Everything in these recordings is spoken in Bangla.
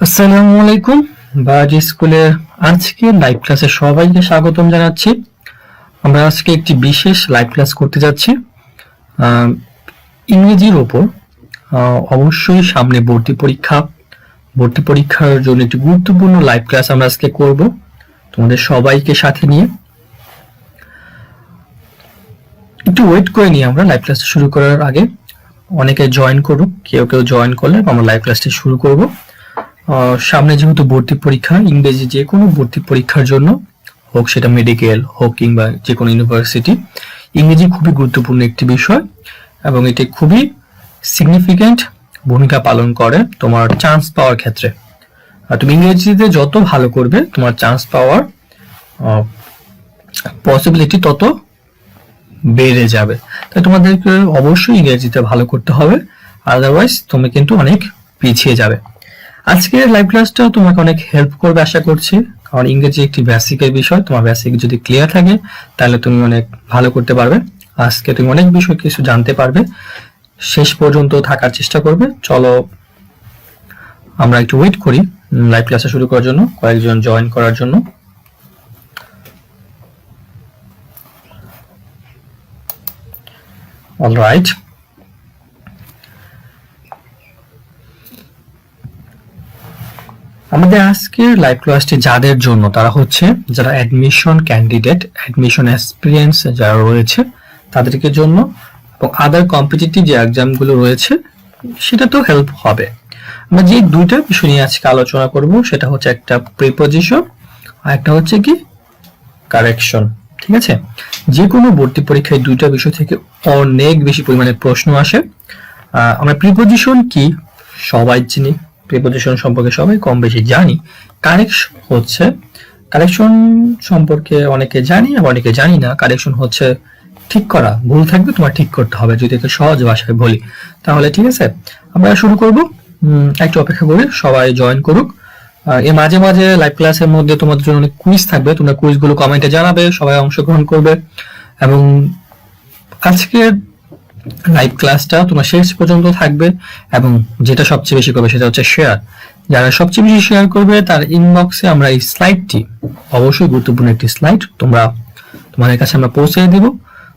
আসসালামু আলাইকুম। বাজ স্কুলে আজকে লাইভ ক্লাসে সবাইকে স্বাগতম জানাচ্ছি। আমরা আজকে একটি বিশেষ লাইভ ক্লাস করতে যাচ্ছি ইংরেজির ওপর। অবশ্যই সামনে ভর্তি পরীক্ষার জন্য একটি গুরুত্বপূর্ণ লাইভ ক্লাস আমরা আজকে করব তোমাদের সবাইকে সাথে নিয়ে। একটু ওয়েট করে নিই আমরা লাইভ ক্লাসটা শুরু করার আগে। অনেকে জয়েন করুক, কেউ জয়েন করলে আমরা লাইভ ক্লাসটি শুরু করব। সামনে যেহেতু ভর্তি পরীক্ষা, ইংরেজি যে কোনো ভর্তি পরীক্ষার জন্য হোক, সেটা মেডিকেল হোক কিংবা যে কোনো ইউনিভার্সিটি, ইংরেজি খুবই গুরুত্বপূর্ণ একটি বিষয় এবং এটি খুবই সিগনিফিক্যান্ট ভূমিকা পালন করে তোমার চান্স পাওয়ার ক্ষেত্রে। তুমি ইংরেজিতে যত ভালো করবে তোমার চান্স পাওয়ার পসিবিলিটি তত বেড়ে যাবে। তাই তোমাদেরকে অবশ্যই ইংরেজিতে ভালো করতে হবে, আদারওয়াইজ তুমি কিন্তু অনেক পিছিয়ে যাবে। আজকের লাইভ ক্লাসটা তোমাকে অনেক হেল্প করবে আশা করছি, কারণ ইংরেজি একটি বেসিকের বিষয়। তোমার বেসিক যদি ক্লিয়ার থাকে তাহলে তুমি অনেক ভালো করতে পারবে। আজকে তুমি অনেক বিষয় কিছু জানতে পারবে। শেষ পর্যন্ত থাকার চেষ্টা করবে। চলো আমরা একটু ওয়েট করি লাইভ ক্লাসটা শুরু করার জন্য, কয়েকজন জয়েন করার জন্য। অলরাইট, আমাদের আজকের লাইভ ক্লাসটি যাদের জন্য, তারা হচ্ছে যারা অ্যাডমিশন ক্যান্ডিডেট, অ্যাডমিশন এক্সপিরিয়েন্স যারা রয়েছে তাদেরকে জন্য, এবং আদার কম্পিটিটিভ যে এক্সামগুলো রয়েছে সেটা তো হেল্প হবে। আমরা যে দুইটা বিষয় নিয়ে আজকে আলোচনা করব সেটা হচ্ছে একটা প্রিপজিশন আর একটা হচ্ছে কি কারেকশন। ঠিক আছে, যে কোনো ভর্তি পরীক্ষায় দুইটা বিষয় থেকে অনেক বেশি পরিমাণে প্রশ্ন আসে। আমরা প্রিপজিশন কি সবাই চিনি, প্রিপজিশন সম্পর্কে সবাই কম বেশি জানি। কারেকশন সম্পর্কে অনেকে জানি আবার অনেকে জানি না। কারেকশন হচ্ছে ঠিক করা, ভুল থাকবে তোমার ঠিক করতে হবে, যদি একটু সহজ ভাষায় বলি তাহলে। ঠিক আছে, আমরা শুরু করব। একটু অপেক্ষা করি, সবাই জয়েন করুক। এর মাঝে মাঝে লাইভ ক্লাসের মধ্যে তোমাদের জন্য অনেক কুইজ থাকবে, তোমরা কুইজগুলো কমেন্টে জানাবে, সবাই অংশগ্রহণ করবে। এবং আজকের লাইভ ক্লাসটা তোমার শেষ পর্যন্ত থাকবে। এবং যেটা সবচেয়ে বেশি করবে সেটা হচ্ছে শেয়ার। যারা সবচেয়ে বেশি শেয়ার করবে তার ইনবক্সে আমরা এই স্লাইডটি, অবশ্যই গুরুত্বপূর্ণ একটি স্লাইড, তোমাদের কাছে আমরা পৌঁছে দিব।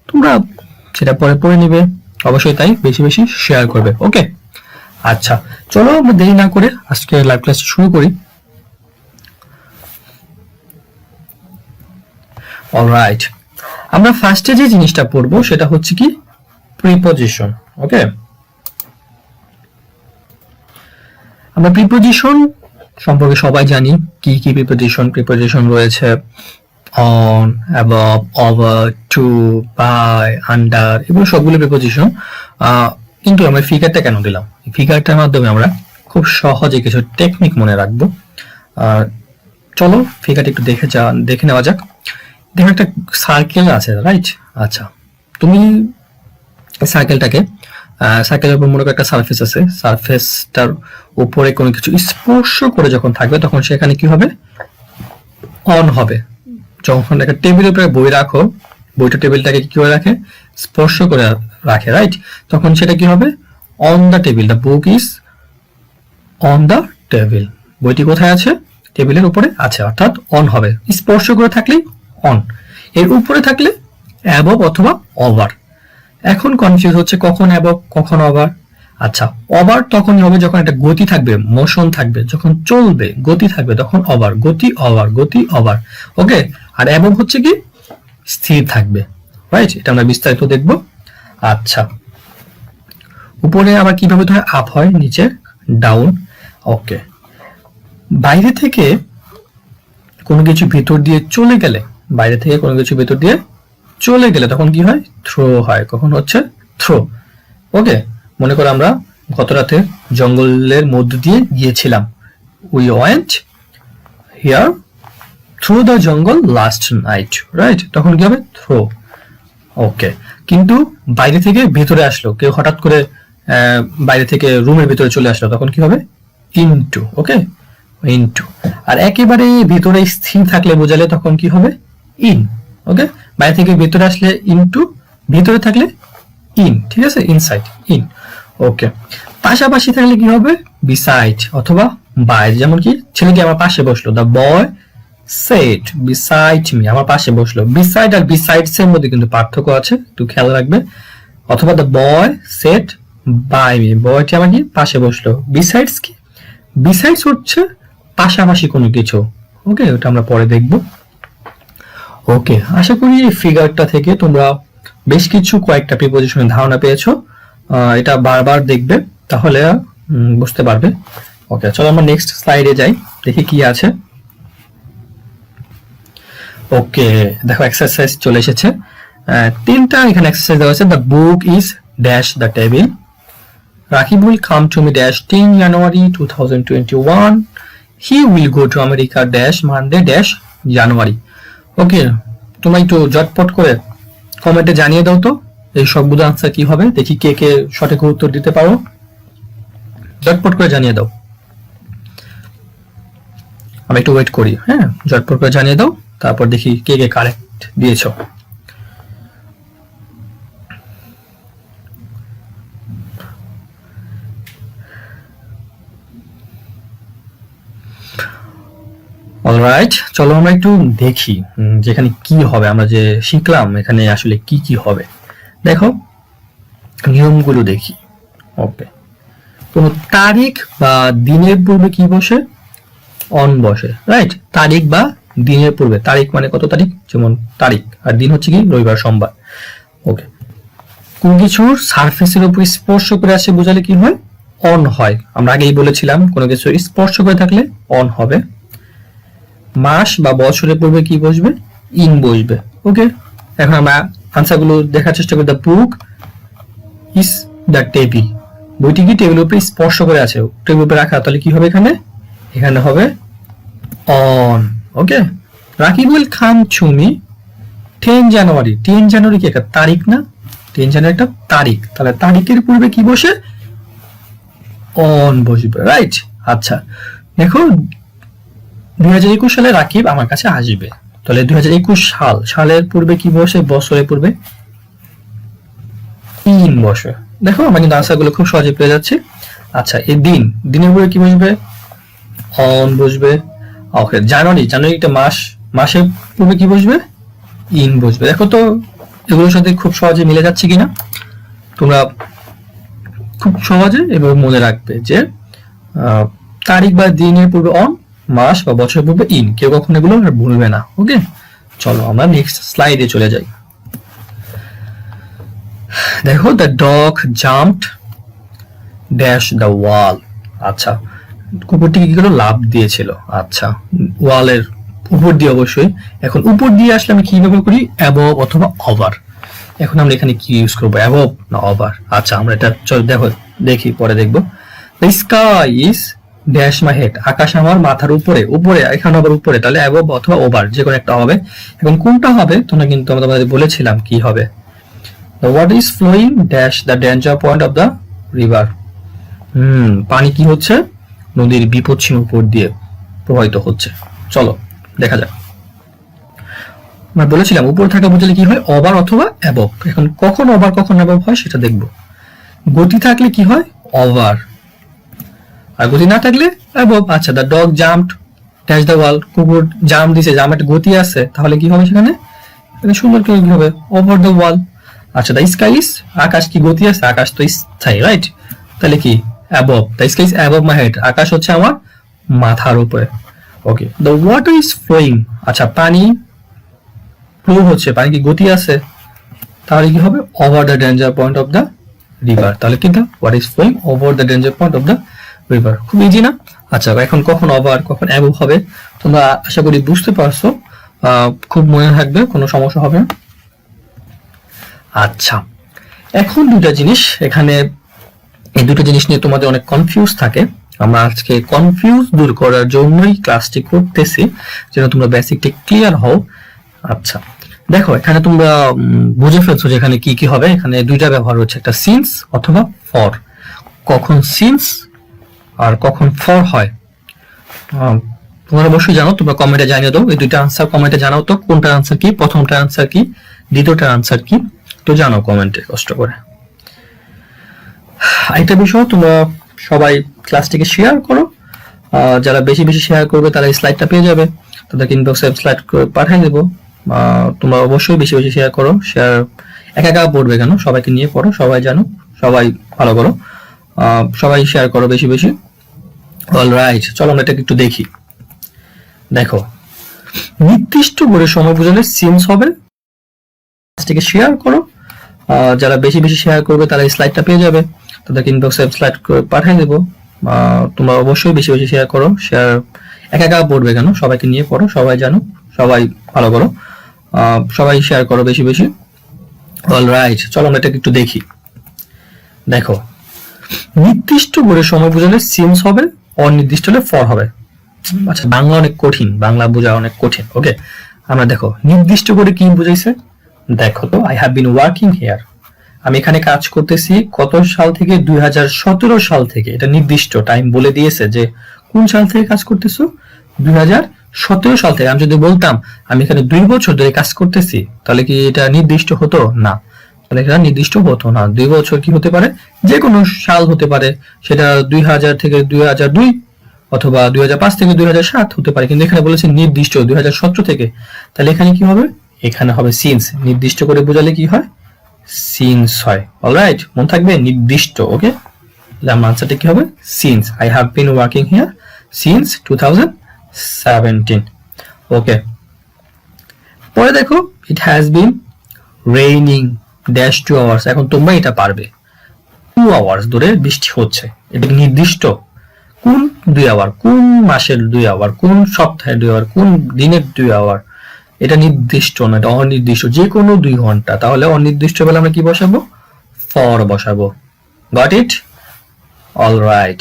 তোমরা সেটা পরে পড়ে নিবে, অবশ্যই তাই বেশি বেশি শেয়ার করবে। ওকে, আচ্ছা চলো আমরা দেরি না করে আজকে লাইভ ক্লাস শুরু করি। অলরাইট, আমরা ফার্স্টে যে জিনিসটা পড়বো সেটা হচ্ছে কি প্রিপজিশন। ওকে, আমরা প্রিপজিশন সম্পর্কে সবাই জানি কি কি প্রিপজিশন রয়েছে। On, above, over, to, by, under, এগুলো সবগুলো প্রিপজিশন। কিন্তু আমরা ফিগারটা কেন দিলাম? ফিগারটার মাধ্যমে আমরা খুব সহজে কিছু টেকনিক মনে রাখবো। চলো ফিগারটা একটু দেখে নেওয়া যাক। দেখো একটা সার্কেল আছে, রাইট? আচ্ছা, তুমি সার্কেলের উপর মনে করো একটা সারফেস আছে। সারফেসটার উপরে কোনো কিছু স্পর্শ করে যখন থাকবে তখন সেখানে কি হবে? অন হবে। যখন একটা টেবিলের উপরে বই রাখো, বইটা টেবিলটাকে কি করে রাখে? স্পর্শ করে রাখে, রাইট? তখন সেটা কি হবে? On the table, the book is on the table. বইটি কোথায় আছে? টেবিলের উপরে আছে, অর্থাৎ অন হবে। স্পর্শ করে থাকলেই অন, এর উপরে থাকলে অ্যাবভ অথবা ওভার। এখন কনফিউজ হচ্ছে কখন অ্যাবভ কখন ওভার। আচ্ছা, ওভার তখনই হবে যখন একটা গতি থাকবে, মোশন থাকবে, যখন চলবে গতি থাকবে তখন ওভার, গতি ওভার। ওকে, আর অ্যাবভ হচ্ছে কি স্থির থাকবে, রাইট? এটা আমরা বিস্তারিত দেখব। আচ্ছা, উপরে আবার কিভাবে হয়? আপ হয়, নিচে ডাউন। ওকে, বাইরে থেকে কোনো কিছু ভেতর দিয়ে চলে গেলে তখন কি হয়? থ্রো হয়। কখন হচ্ছে? থ্রো। ওকে, মনে করো আমরা গত রাতে জঙ্গলের মধ্য দিয়ে গিয়েছিলাম। We went here through the jungle last night, right? তখন কি হবে? থ্রো। ওকে, কিন্তু বাইরে থেকে ভেতরে আসলো কেউ, হঠাৎ করে বাইরে থেকে রুমের ভিতরে চলে আসলো, তখন কি হবে? ইনটু। ওকে, ইনটু। আর একেবারে ভিতরে স্থির থাকলে বোঝালে তখন কি হবে? ইন। ওকে, বাইরে থেকে ভিতরে আসলে ইনটু, ভিতরে থাকলে ইন। ঠিক আছে, ইনসাইড, ইন। ওকে, পাশাপাশি থাকলে কি হবে? বিসাইড অথবা বাই। যেমন কি ছেলেটি আমার পাশে বসলো, the boy set beside me, আমার পাশে বসলো। বিসাইড আর বিসাইডস এর মধ্যে কিন্তু পার্থক্য আছে, একটু খেয়াল রাখবে। অথবা the boy sat by me, বয়টি আমার কি পাশে বসলো। বিসাইডস কি? বিসাইডস হচ্ছে পাশাপাশি কোনো কিছু। ওকে, ওটা আমরা পরে দেখব। ওকে, আশা করি এই ফিগারটা থেকে তোমরা বেশ কিছু কয়েকটা প্রিপোজিশনের ধারণা পেয়েছো। এটা বারবার দেখবে, তাহলে বুঝতে পারবে। ওকে, চলো আমরা নেক্সট স্লাইডে যাই, দেখি কি আছে। ওকে, দেখো এক্সারসাইজ চলে এসেছে। তিনটা এখানে এক্সারসাইজ দেওয়া আছে। The book is dash the table, Rakib will come to me dash 10 January 2021, he will go to America dash Monday dash January. Okay, তোমরা একটু ঝটপট করে কমেন্টে জানিয়ে দাও তো এই সবগুলো আনসার কি হবে, দেখি কে কে সঠিক উত্তর দিতে পারো। ঝটপট করে জানিয়ে দাও, আমি একটু ওয়েট করি। হ্যাঁ, ঝটপট করে জানিয়ে দাও, তারপর দেখি কে কে কারেক্ট দিয়েছো। অলরাইট, চলো আমরা একটু দেখি যেখানে কি হবে। আমরা যে শিখলাম এখানে আসলে কি কি হবে, দেখো নিয়মগুলো দেখি। ওকে, কোন তারিখ বা দিনের পূর্বে কি বসে? অন বসে, রাইট? তারিখ বা দিনের পূর্বে, তারিখ মানে কত তারিখ, যেমন তারিখ, আর দিন হচ্ছে কি রবিবার সোমবার। ওকে, কোন কিছুর সারফেসের উপর স্পর্শ করে আসে বোঝালে কি হয়? অন হয়। আমরা আগেই বলেছিলাম কোনো কিছু স্পর্শ করে থাকলে অন হবে। মাস বা বছরের পূর্বে কি বসবে? ইন বসবে। ওকে, এখন আমরা আনসার গুলো দেখার চেষ্টা করি। The book is the table, বইটি কি টেবিলের উপরে স্পর্শ করে আছে, টেবিলের উপরে রাখা, তাহলে কি হবে এখানে? এখানে হবে on. Okay, Rakib will come to me 10 January, 10 জানুয়ারি কি একটা তারিখ না? 10 জানুয়ারি একটা তারিখ, তাহলে তারিখের পূর্বে কি বসে? অন বসবে, রাইট? আচ্ছা, দেখো 2021 সালে রাকিব আমার কাছে আসবে, তাহলে 2021 সালের পূর্বে কি বসে? বছরের পূর্বে ইন বসে। দেখো আমরা কিন্তু আনসার গুলো খুব সহজে পেয়ে যাচ্ছি। আচ্ছা, এই দিনের পূর্বে কি বসবে? অন বসবে। ওকে, জানুয়ারি একটা মাস, মাসের পূর্বে কি বসবে? ইন বসবে। দেখো তো এগুলোর সাথে খুব সহজে মিলে যাচ্ছে কিনা। তোমরা খুব সহজে এভাবে মনে রাখবে যে তারিখ বা দিনের পূর্বে অন, মাস বা বছরের পূর্বে ইন, কেউ কখনো এগুলো আর ভুলবে না। ওকে, চলো আমরা নেক্সট স্লাইডে চলে যাই। দেখো, the dog jumped dash the wall. আচ্ছা, কুকুরটি কি করলো? লাফ দিয়েছিল। আচ্ছা, ওয়ালের উপর দিয়ে অবশ্যই। এখন উপর দিয়ে আসলে আমি কি ব্যবহার করি? অ্যাবভ অথবা ওভার। এখন আমরা এখানে কি ইউজ করবো? অ্যাবভ না ওভার? আচ্ছা, আমরা এটা চলো দেখো, দেখি পরে দেখবো। The sky is dash my head, আকাশ আমার মাথার উপরে। উপরে, এখানে আবার উপরে, তাহলে অ্যাবভ অথবা ওভার যে কোনো একটা হবে। এখন কোনটা হবে তোমরা কিন্তু আমরা তোমাদের বলেছিলাম কি হবে। The water is flowing dash the danger point of the river. পানি কি হচ্ছে? নদীর বিপদসীমার উপর দিয়ে প্রবাহিত হচ্ছে। চলো দেখা যাক। আমরা বলেছিলাম উপরে থাকা বুঝলে কি হয়? ওভার অথবা অ্যাবভ। এখন কখন ওভার কখন অ্যাবভ হয় সেটা দেখবো। গতি থাকলে কি হয়? ওভার, আর গতি না থাকলে অ্যাবভ। আচ্ছা, the dog jumped dash the wall, কুকুর জাম্প দিছে, জাম্প একটা গতি আছে, তাহলে কি হবে সেখানে? সুন্দর করে কি হবে? Over the wall. আচ্ছা, দ্য স্কাই ইজ, আকাশ কি গতি আছে? আকাশ তো স্থায়ী, রাইট? তাহলে কি? Above. The sky is above my head, আকাশ হচ্ছে আমার মাথার উপরে। Okay, the water is flowing. আচ্ছা, পানি ফ্লো হচ্ছে, পানি কি গতি আছে? তাহলে কি হবে? Over the danger point of the river. তাহলে কি? The water is flowing over the danger point of the river. খুব ইজি না? আচ্ছা, এখন কখন ওভার কখন অ্যাবভ হবে তোমরা আশা করি বুঝতে পারছো, খুব মনে থাকবে, কোনো সমস্যা হবে না। আচ্ছা, এখন দুটা জিনিস এখানে, এই দুটো জিনিস নিয়ে তোমাদের অনেক কনফিউজ থাকে। আমরা আজকে কনফিউজ দূর করার জন্যই ক্লাসটি করতেছি, যেন তোমরা বেসিকটি ক্লিয়ার হও। আচ্ছা, দেখো এখানে তোমরা বুঝে ফেলছো যে এখানে কি কি হবে। এখানে দুইটা ব্যবহার হচ্ছে, একটা সিন্স অথবা ফর। কখন সিন্স আর কখন ফর হয় তোমরা অবশ্যই জানো, তোমরা কমেন্টে জানিয়ে দাও। এই দুইটা আনসার কমেন্টে জানাও তো, কোনটার আনসার কি, প্রথমটার আনসার কি, দ্বিতীয়টার আনসার কি, তো জানাও কমেন্টে কষ্ট করে। আরেকটা বিষয়, তোমরা সবাই ক্লাসটিকে শেয়ার করো। যারা বেশি বেশি শেয়ার করবে তারা এই স্লাইডটা পেয়ে যাবে, তাদেরকে ইনবক্সে স্লাইড করে পাঠিয়ে দেবো। তোমরা অবশ্যই বেশি বেশি শেয়ার করো। শেয়ার একা একা পড়বে কেন, সবাইকে নিয়ে পড়ো, সবাই জানো, সবাই ভালো করো, সবাই শেয়ার করো বেশি বেশি। অলরাইট, চলো আমরা এটাকে একটু দেখি। দেখো, নির্দিষ্ট করে সময় বোঝালে সিমস হবে। ক্লাসটিকে শেয়ার করো। যারা বেশি বেশি শেয়ার করবে তারা এই স্লাইডটা পেয়ে যাবে, তাদেরকে ইনবক্সে স্লাইড করে পাঠিয়ে দেবো। তোমরা অবশ্যই বেশি বেশি শেয়ার করো। শেয়ার একা একা পড়বে কেন, সবাইকে নিয়ে পড়ো, সবাই জানো, সবাই ভালো করো, সবাই শেয়ার করো বেশি বেশি। অলরাইট, চলো আমরা এটাকে একটু দেখি। দেখো, নির্দিষ্ট করে সময় বোঝালে সিমস হবে, অনির্দিষ্ট হলে ফর হবে। আচ্ছা, বাংলা অনেক কঠিন, বাংলা বোঝা অনেক কঠিন। ওকে, আমরা দেখো নির্দিষ্ট করে কি বুঝাইছে। দেখো তো, I have been working here, আমি এখানে কাজ করতেছি কত সাল থেকে, 2017 সাল থেকে। এটা নির্দিষ্ট টাইম বলে দিয়েছে যে কোন সাল থেকে কাজ করতেছো, 2017 সাল থেকে। আমি যদি বলতাম আমি এখানে 2 বছর ধরে কাজ করতেছি, তাহলে কি এটা নির্দিষ্ট হতো? না, তাহলে এটা নির্দিষ্ট হতো না। 2 বছর কি হতে পারে, যে কোনো সাল হতে পারে, সেটা 2000 থেকে 2002 অথবা 2005 থেকে 2007 হতে পারে, কিন্তু এখানে বলেছে নির্দিষ্ট 2017 থেকে। তাহলে এখানে কি হবে, এখানে হবে সিন্স। নির্দিষ্ট করে বোঝালে কি হয়, সিন্স হয়। অলরাইট, মনে থাকবে নির্দিষ্ট। ওকে, তাহলে আমার আনসারটা কি হবে, since. I have been working here since 2017। ওকে, পরে দেখো, it has been raining dash 2 hours. এখন তোমরা এটা পারবে, 2 আওয়ার্স ধরে বৃষ্টি হচ্ছে। এটা নির্দিষ্ট কোন 2 আওয়ার, কোন মাসের 2 আওয়ার, কোন সপ্তাহের 2 আওয়ার, কোন দিনের 2 আওয়ার। এটা নির্দিষ্ট না, এটা অনির্দিষ্ট, যে কোনো 2 ঘন্টা। তাহলে অনির্দিষ্ট বেলা আমরা কি বসাবো, ফর বসাবো। Got it? অলরাইট,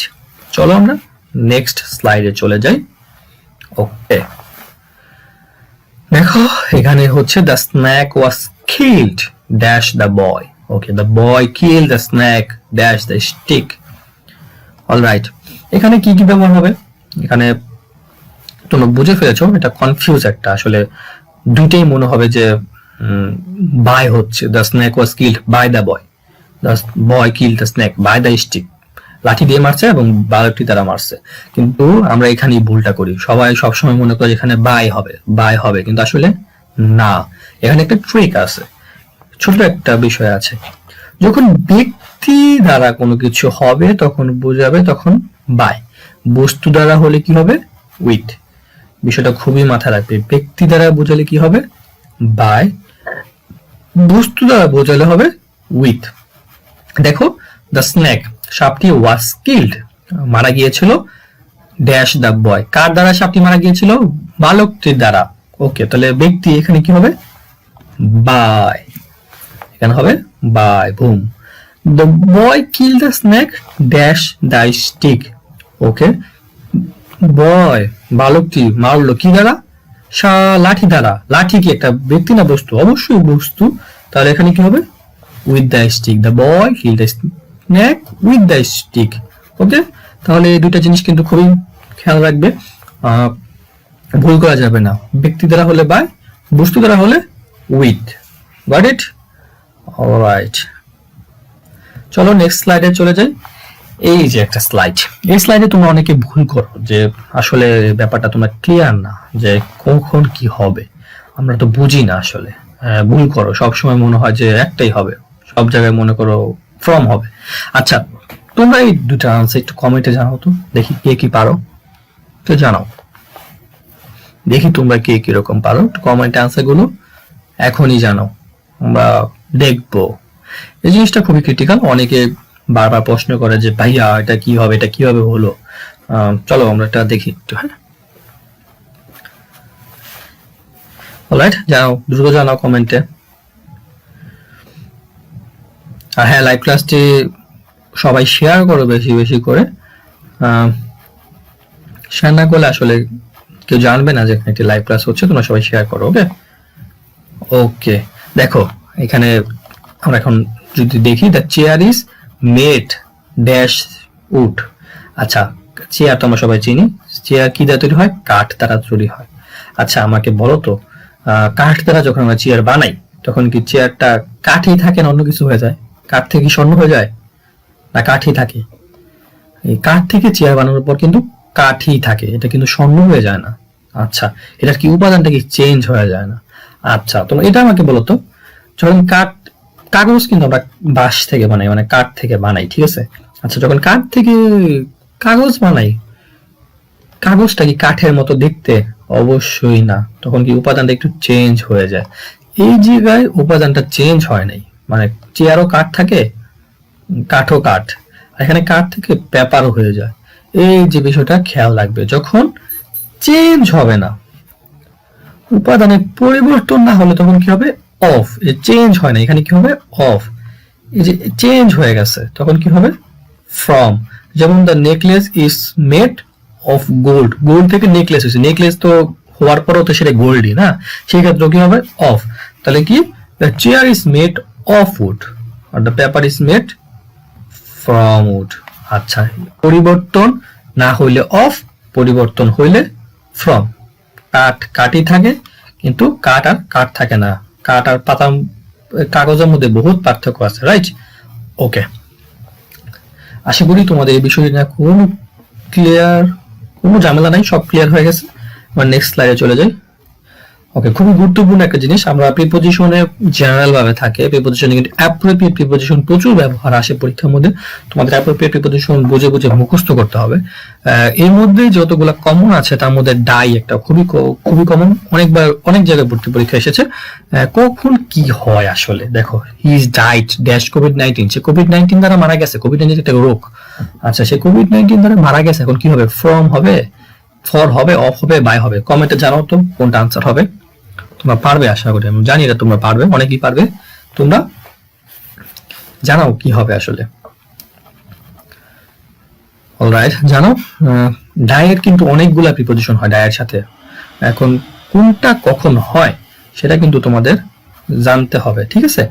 চলো আমরা নেক্সট স্লাইডে চলে যাই। ওকে, দেখো এখানে হচ্ছে the snake was killed dash the boy. Okay, the boy kill the snake dash the stick. Alright, এখানে কি কি ব্যবহার হবে, এখানে তোমরা বুঝে ফেলেছো। এটা কনফিউজ একটা, আসলে দুইটাই মনে হবে যে বাই হচ্ছে, the snake was killed by the boy, the boy kill the snake by the stick. লাঠি দিয়ে মারছে এবং বালকটি দ্বারা মারছে, কিন্তু আমরা এখানেই ভুলটা করি। সবাই সবসময় মনে করে এখানে বাই হবে, বাই হবে, কিন্তু আসলে না। এখানে একটা ট্রিক আছে, ছোট একটা বিষয় আছে। যখন ব্যক্তি দ্বারা কোনো কিছু হবে তখন বোঝাবে তখন বাই, বস্তু দ্বারা হলে কি হবে, উইথ। বিষয়টা খুবই মাথায় রাখবে। ব্যক্তি দ্বারা বোঝালে কি হবে, বাই, বস্তু দ্বারা বোঝালে হবে উইথ। দেখো, দ্য স্ন্যাক সাপটি ওয়াজ কিল্ড মারা গিয়েছিল ড্যাশ দ্য বয়, কার দ্বারা সাপটি মারা গিয়েছিল, বালকটির দ্বারা। ওকে, তাহলে ব্যক্তি এখানে কি হবে, বাই, এখানে হবে by. Boom, the boy kill the snake dash the stick. Okay, boy বালকটি মারলো কি দ্বারা, লাঠি দ্বারা। লাঠি কি একটা ব্যক্তি না বস্তু? অবশ্যই বস্তু। তাহলে এখানে কি হবে, with the stick. The boy kill the snake with the stick. Okay, তাহলে এই দুইটা জিনিস কিন্তু খুবই খেয়াল রাখবে, ভুল করা যাবে না। ব্যক্তি দ্বারা হলে বাই, বস্তু দ্বারা হলে উইথ। Got it? অলরাইট, চলো নেক্সট স্লাইডে চলে যাই। এই যে একটা স্লাইড, এই স্লাইডে তোমরা অনেকে ভুল করো, যে আসলে ব্যাপারটা তোমরা ক্লিয়ার না যে কখন কি হবে, আমরা তো বুঝি না আসলে। ভুল করো, সবসময় মনে হয় যে একটাই হবে, সব জায়গায় মনে করো ফ্রম হবে। আচ্ছা, তোমরা এই দুটা আনসার একটু কমেন্টে জানাও তো, দেখি কে কি পারো, তো জানাও, দেখি তোমরা কে কিরকম পারো। কমেন্টে আনসার গুলো এখনই জানাও, আমরা দেখবো। এই জিনিসটা খুবই ক্রিটিক্যাল। অনেকে বারবার প্রশ্ন করে যে ভাইয়া এটা কি হবে, এটা কিভাবে হলো। চলো আমরা এটা দেখি একটু। হ্যাঁ, অলরাইট, জানাও, দ্রুত জানাও কমেন্টে। আর হ্যাঁ, লাইভ ক্লাসটি সবাই শেয়ার করো বেশি বেশি করে। শেয়ার না করলে আসলে কেউ জানবে না যে একটি লাইভ ক্লাস হচ্ছে। তোমরা সবাই শেয়ার করো। ওকে ওকে, দেখো এখানে আমরা এখন যদি দেখি, the chair is made dash would. আচ্ছা, চেয়ার তো আমরা সবাই চিনি, চেয়ার কি দ্বারা তৈরি হয়, কাঠ দ্বারা তৈরি হয়। আচ্ছা, আমাকে বলো তো, কাঠ দ্বারা যখন আমরা চেয়ার বানাই তখন কি চেয়ারটা কাঠই থাকে না অন্য কিছু হয়ে যায়? কাঠ থেকে কি স্বর্ণ হয়ে যায়? না কাঠই থাকে? এই কাঠ থেকে চেয়ার বানানোর পর কিন্তু কাঠই থাকে, এটা কিন্তু স্বর্ণ হয়ে যায় না। আচ্ছা, এটার কি উপাদানটা কি চেঞ্জ হয়ে যায় না? আচ্ছা, তোমরা এটা আমাকে বলো তো, যখন কাগজ কিন্তু আমরা বাঁশ থেকে বানাই, মানে কাঠ থেকে বানাই, ঠিক আছে? আচ্ছা, যখন কাঠ থেকে কাগজ বানাই, কাগজটা কি কাঠের মতো দেখতে? অবশ্যই না, তখন কি উপাদানটা একটু চেঞ্জ হয়ে যায়। এই জায়গায় উপাদানটা চেঞ্জ হয় নাই, মানে চেয়ারও কাঠ থাকে, কাঠও কাঠ, এখানে কাঠ থেকে পেপারও হয়ে যায়। এই যে বিষয়টা খেয়াল রাখবে, যখন চেঞ্জ হবে না, উপাদানের পরিবর্তন না হলে তখন কি হবে? অফ। এই চেঞ্জ হয় না, এখানে কি হবে? অফ। এই যে চেঞ্জ হয়ে গেছে তখন কি হবে? ফ্রম। যেমন the necklace is made of gold, gold থেকে নেকলেস হয়েছে, নেকলেস তো হওয়ার পরও তো সেটা গোল্ডই না, সেই ক্ষেত্রে কি হবে? অফ। তাহলে কি? The chair is made of wood are the paper is made from would. আচ্ছা, পরিবর্তন না হইলে অফ, পরিবর্তন হইলে ফ্রম। কাঠ কাঠই থাকে, কিন্তু কাঠ আর কাঠ থাকে না। কাঠ আর পাতা কাগজের মধ্যে বহুত পার্থক্য আছে, রাইট? ওকে, আশা করি তোমাদের এই বিষয়টি না কোনো ক্লিয়ার, কোনো ঝামেলা নাই, সব ক্লিয়ার হয়ে গেছে। আমরা নেক্সট স্লাইডে চলে যাই। ওকে, খুবই গুরুত্বপূর্ণ একটা জিনিস, আমরা প্রিপোজিশনে জেনারেল ভাবে থাকে, প্রিপোজিশনে কিন্তু অ্যাপ্রোপ্রিয়েট প্রিপোজিশন প্রচুর ব্যবহার আসে পরীক্ষার মধ্যে। তোমাদের অ্যাপ্রোপ্রিয়েট প্রিপোজিশন বুঝে বুঝে মুখস্থ করতে হবে। এর মধ্যে যতগুলো কমন আছে তার মধ্যে ডাই একটা খুবই কমন, অনেকবার অনেক জায়গায় ভর্তি পরীক্ষা এসেছে। কখন কি হয় আসলে দেখো, he is died dash COVID-19, say COVID-19 দ্বারা মারা গেছে, কোভিড-19 একটা রোগ। আচ্ছা, সে কোভিড-19 দ্বারা মারা গেছে, এখন কি হবে? ফ্রম হবে, ফর হবে, অফ হবে, বাই হবে? কমেন্টে জানাও তো কোনটা আনসার হবে। তোমরা পারবে, আশা করি, আমি জানি এটা তোমরা পারবে, অনেকেই পারবে। তোমরা জানাও কি হবে আসলে। অলরাইট, জানাও। ডায়ের কিন্তু অনেকগুলা প্রিপোজিশন হয় ডায়ের সাথে, এখন কোনটা কখন হয় সেটা কিন্তু তোমাদের জানতে হবে, ঠিক আছে?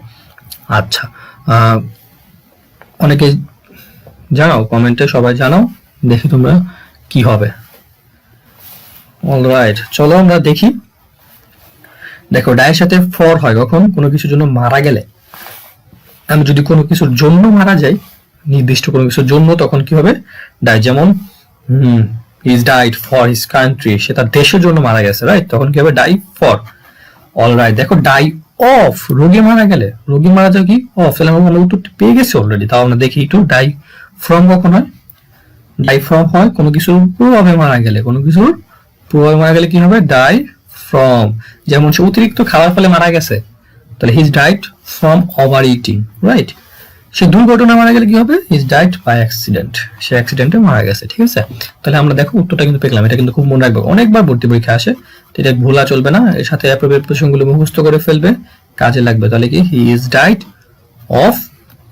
আচ্ছা, অনেকে জানাও কমেন্টে, সবাই জানাও, দেখি তোমরা কি হবে। অলরাইট, চলো আমরা দেখি। দেখো, ডায়ের সাথে ফর হয় কখন? কোনো কিছুর জন্য মারা গেলে। আমি যদি কোনো কিছুর জন্য মারা যাই, নির্দিষ্ট কোনো কিছুর জন্য, তখন কি হবে? ডাই। যেমন is died for his country, সে তার দেশের জন্য মারা গেছে, রাইট? তখন কি হবে? Die for. অলরাইট, দেখো, ডাই অফ, রোগী মারা গেলে, রোগী মারা যাও কি? অফ। তাহলে আমরা উত্তরটি পেয়ে গেছি অলরেডি। তাও আমরা দেখি একটু, ডাই ফ্রম কখন হয়? ডাই ফ্রম হয় কোনো কিছুর প্রভাবে মারা গেলে, কোনো কিছুর প্রভাবে মারা গেলে কি হবে? Die from. যেমন সে অতিরিক্ত খাওয়ার ফলে মারা গেছে, তাহলে his died from overeating, right? সে দুর্ঘটনা মারা গেলে কি হবে? হিজ ডাইড বাই অ্যাক্সিডেন্ট, সে অ্যাক্সিডেন্টে মারা গেছে, ঠিক আছে? তাহলে আমরা দেখো উত্তরটা কিন্তু পেলাম। এটা কিন্তু খুব মনে রাখবে, অনেকবার ভর্তি পরীক্ষা আসে, এটা ভোলা চলবে না। এর সাথে অ্যাপ্রোপ্রিয়েট প্রসঙ্গগুলো মুখস্থ করে ফেলবে, কাজে লাগবে। তাহলে কি? He is died of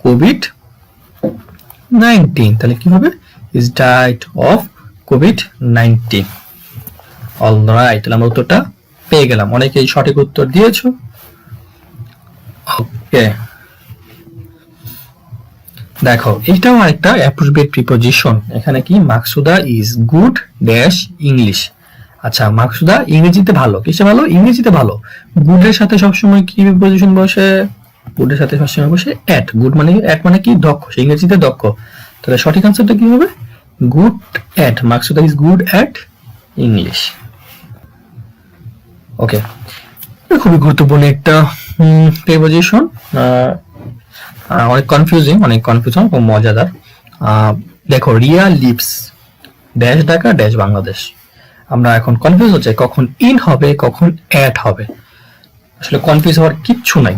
COVID-19, তাহলে কি হবে? Is died of COVID-19. Alright, তাহলে আমরা উত্তরটা পেয়ে গেলাম। অনেকেই সঠিক উত্তর দিয়েছো। ওকে, দেখো, এটাও একটা অ্যাপ্রোপ্রিয়েট প্রিপোজিশন। এখানে কি? মাকসুদা ইজ গুড ড্যাশ ইংলিশ। আচ্ছা, মাকসুদা ইংরেজিতে ভালো, কিসে ভালো? ইংরেজিতে ভালো। গুডের সাথে সবসময় কি প্রিপোজিশন বসে? গুডের সাথে সবসময় বসে অ্যাট। গুড মানে অ্যাট মানে কি? দক্ষ, সে ইংরেজিতে দক্ষ। তাহলে সঠিক আনসারটা কি হবে? Good at, Maksuda is good at English. Okay, খুবই গুরুত্বপূর্ণ একটা প্রিপোজিশন, অনেক কনফিউজন খুব মজাদার। দেখো, Riya lives dash Dhaka dash Bangladesh. আমরা এখন কনফিউজ হচ্ছে কখন ইন হবে, কখন অ্যাট হবে। আসলে কনফিউজ হওয়ার কিচ্ছু নাই,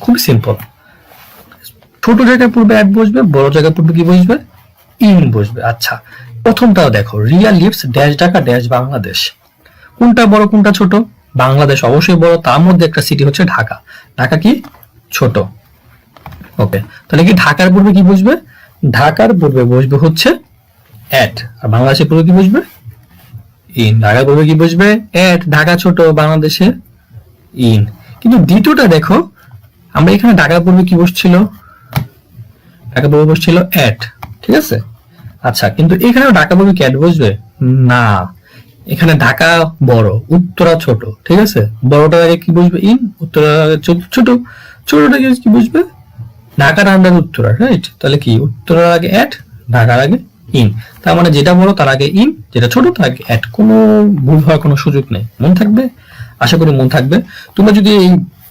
খুবই সিম্পল। ছোট জায়গায় পূর্বে অ্যাট বসবে, বড় জায়গায় পূর্বে কি বসবে? ইন বসবে। আচ্ছা, প্রথমটাও দেখো, Riya lives dash Dhaka dash Bangladesh. কোনটা বড় কোনটা ছোট? বাংলাদেশ অবশ্যই বড়, তার মধ্যে একটা সিটি হচ্ছে ঢাকা। ঢাকা কি? ছোট। ওকে, তাহলে কি ঢাকার পূর্বে কি বসবে? ঢাকার পূর্বে বসবে হচ্ছে অ্যাট, আর বাংলাদেশের পূর্বে কি বসবে? ইন। ঢাকার পূর্বে কি বসবে? অ্যাট। ঢাকা ছোট, বাংলাদেশে ইন। কিন্তু দ্বিতীয়টা দেখো, আমরা এখানে ঢাকার পূর্বে কি বসছিল? ঢাকার পূর্বে বসছিল অ্যাট, ঠিক আছে? আচ্ছা, কিন্তু এখানেও ঢাকা পূর্বে কি অ্যাট বসবে? না, এখানে ঢাকা বড়, উত্তরা ছোট, ঠিক আছে? বড়টার আগে কি বসবে? ইন। উত্তরার আগে ছোট, ছোটটা কি বসবে? ঢাকার আন্ডার উত্তরা, রাইট? তাহলে কি উত্তরার আগে অ্যাট, ঢাকার আগে ইন। তার মানে যেটা বড় তার আগে ইন, যেটা ছোট তার আগে অ্যাট। কোনো ভুল হওয়ার কোনো সুযোগ নেই। মন থাকবে? আশা করি মন থাকবে। তোমরা যদি এই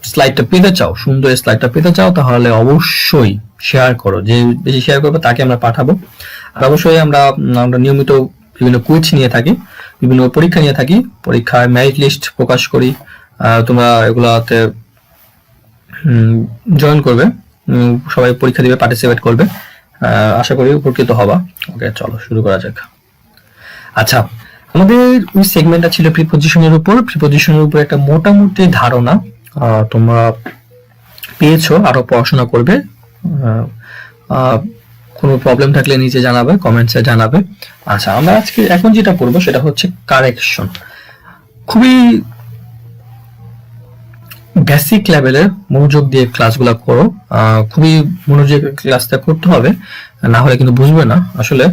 স্লাইডটা পেতে চাও, সুন্দর স্লাইডটা পেতে চাও, তাহলে অবশ্যই শেয়ার করো। যে বেশি শেয়ার করবে তাকে আমরা পাঠাবো। আর অবশ্যই আমরা নিয়মিত বিভিন্ন কুইজ নিয়ে থাকি, বিভিন্ন পরীক্ষা নিয়ে থাকি, পরীক্ষায় মেরিট লিস্ট প্রকাশ করি। তোমরা এগুলাতে জয়েন করবে, সবাই পরীক্ষা দিবে, পার্টিসিপেট করবে। আশা করি উপকৃত হবা। ওকে, চলো শুরু করা যাক। আচ্ছা, আমাদের ওই সেগমেন্টটা ছিল প্রিপজিশনের উপর। প্রিপজিশনের উপর একটা মোটামুটি ধারণা তোমরা পেয়েছো, আরো পড়াশোনা করবে। কোনো প্রবলেম থাকলে নিচে জানাবে, কমেন্টসে জানাবে। আচ্ছা, আমরা আজকে এখন যেটা পড়বো সেটা হচ্ছে কারেকশন। খুবই বেসিক লেভেলের মনোযোগ দিয়ে ক্লাসগুলো করো। খুবই মনোযোগ ক্লাসটা করতে হবে, না হলে কিন্তু বুঝবে না। আসলে